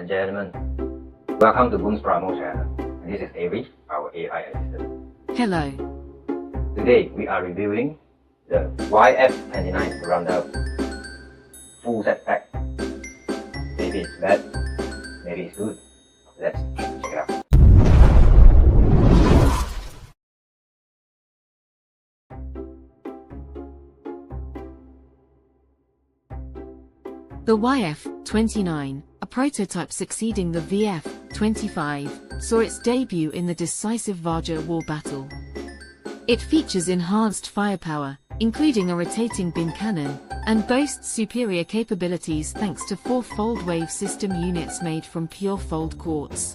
and gentlemen, welcome to Boom's Plamo channel. And this is Avery, our AI assistant. Hello. Today we are reviewing the YF-29 Durandal full set pack. Maybe it's bad, maybe it's good. Let's check it out. The YF-29, a prototype succeeding the VF-25, saw its debut in the decisive Valkyrie war battle. It features enhanced firepower, including a rotating beam cannon, and boasts superior capabilities thanks to 4 fold-wave system units made from pure fold quartz.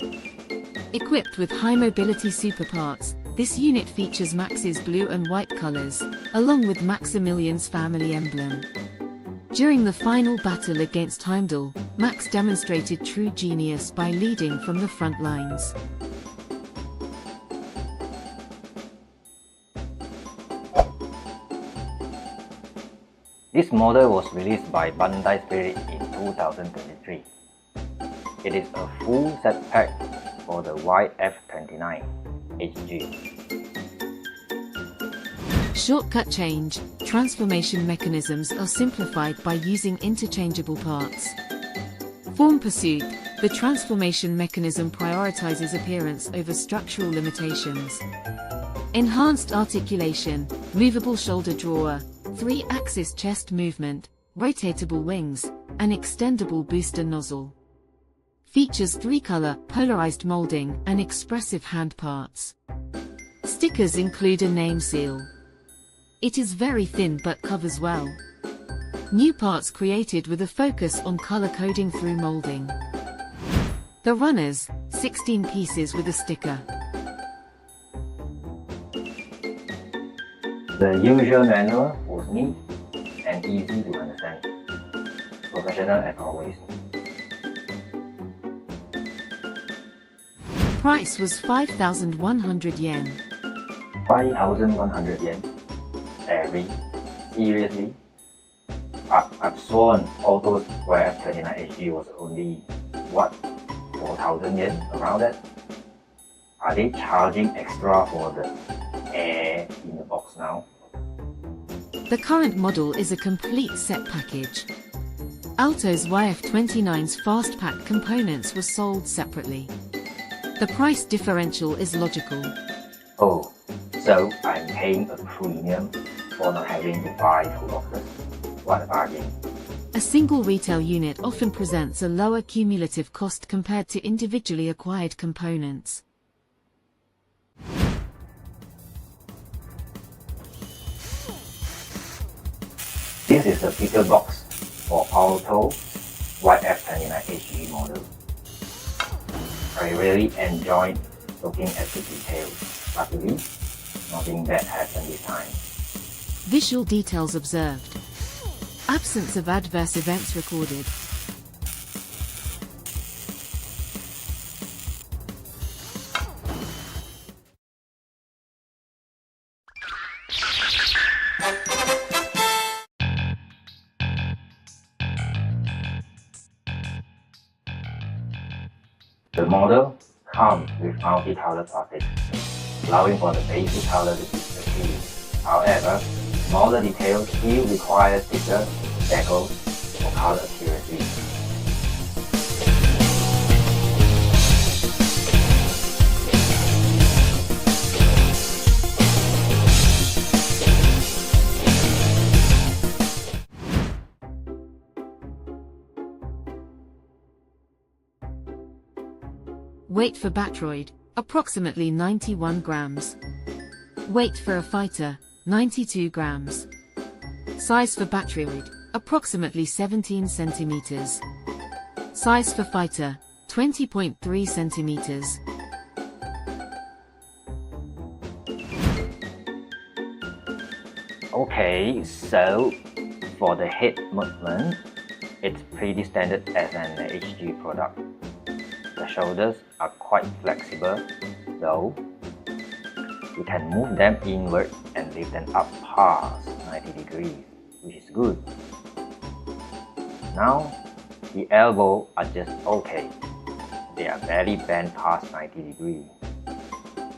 Equipped with high-mobility superparts, this unit features Max's blue and white colors, along with Maximilian's family emblem. During the final battle against Heimdall, Max demonstrated true genius by leading from the front lines. This model was released by Bandai Spirit in 2023. It is a full set pack for the YF-29 HG. Shortcut change, transformation mechanisms are simplified by using interchangeable parts. Form pursuit, the transformation mechanism prioritizes appearance over structural limitations. Enhanced articulation, movable shoulder drawer, 3-axis chest movement, rotatable wings, and extendable booster nozzle. Features 3-color, polarized molding, and expressive hand parts. Stickers include a name seal. It is very thin but covers well. New parts created with a focus on color coding through molding. The runners, 16 pieces with a sticker. The usual manual was neat and easy to understand. Professional as always. Price was 5,100 yen. 5,100 yen. Every seriously? I've sworn Auto's YF-29 HG was only, what, 4,000 yen, around that? Are they charging extra for the air in the box now? The current model is a complete set package. Alto's YF-29's fast pack components were sold separately. The price differential is logical. Oh, so I'm paying a premium for not having to buy full boxes? What a bargain. A single retail unit often presents a lower cumulative cost compared to individually acquired components. This is the bigger box for Alto YF-29 HG model. I really enjoyed looking at the details. Luckily, nothing bad happened this time. Visual details observed. Absence of adverse events recorded. The model comes with multi-color plastic, allowing for the basic color to be achieved. However, smaller details still require stickers, decals, for color accuracy. Weight for Batroid, approximately 91 grams. Weight for a fighter, 92 grams. Size for Batroid, approximately 17 centimeters. Size for fighter, 20.3 centimeters. Okay, so for the head movement, it's pretty standard as an HG product. The shoulders are quite flexible, though. You can move them inward and lift them up past 90 degrees, which is good. Now, the elbows are just okay. they are barely bent past 90 degrees.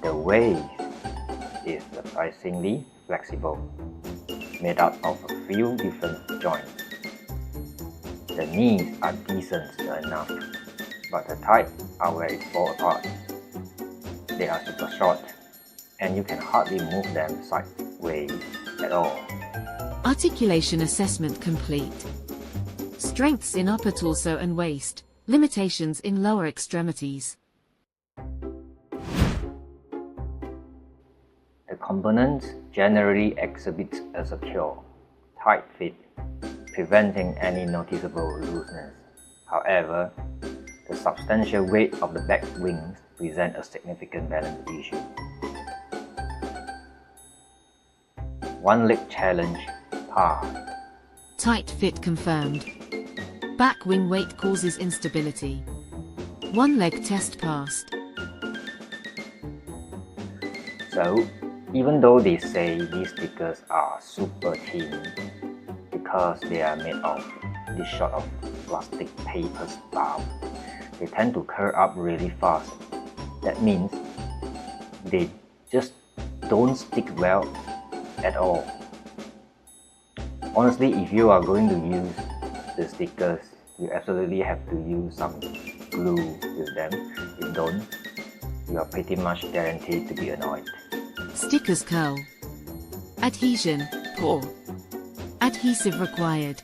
The waist is surprisingly flexible, made up of a few different joints. The knees are decent enough, but the thighs are where it falls apart. They are super short, and you can hardly move them sideways at all. Articulation assessment complete. Strengths in upper torso and waist, limitations in lower extremities. The components generally exhibit a secure, tight fit, preventing any noticeable looseness. However, the substantial weight of the back wings present a significant balance issue. One leg challenge passed. Tight fit confirmed. Back wing weight causes instability. One leg test passed. So, even though they say these stickers are super thin because they are made of this sort of plastic paper stuff, they tend to curl up really fast. That means they just don't stick well at all. Honestly, if you are going to use the stickers, you absolutely have to use some glue with them. If you don't, you are pretty much guaranteed to be annoyed. Stickers curl. Adhesion poor. Adhesive required.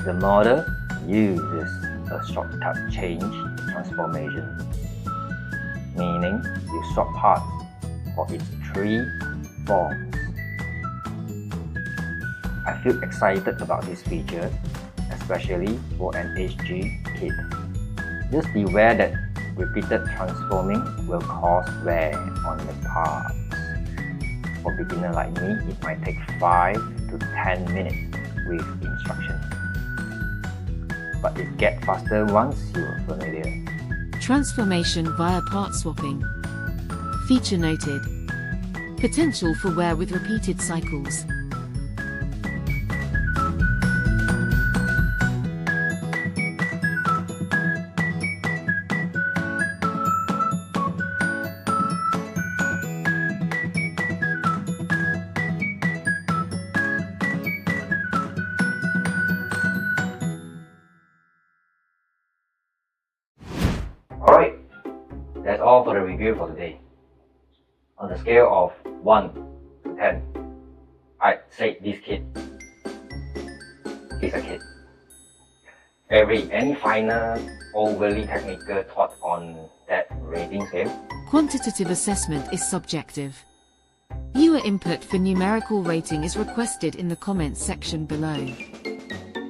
The model uses a shortcut change transformation, meaning you swap parts for its three forms. I feel excited about this feature, especially for an HG kit. Just beware that repeated transforming will cause wear on the parts. For beginner like me, it might take 5 to 10 minutes with instructions. But it gets faster once you're familiar. Transformation via part swapping. Feature noted. Potential for wear with repeated cycles. Alright, that's all for the review for today. On the scale of 1 to 10, I'd say this kit is a kit. Any final, overly technical thought on that rating scale? Quantitative assessment is subjective. Viewer input for numerical rating is requested in the comments section below.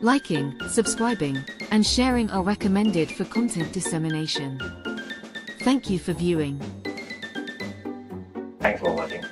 Liking, subscribing, and sharing are recommended for content dissemination. Thank you for viewing. Thanks for watching.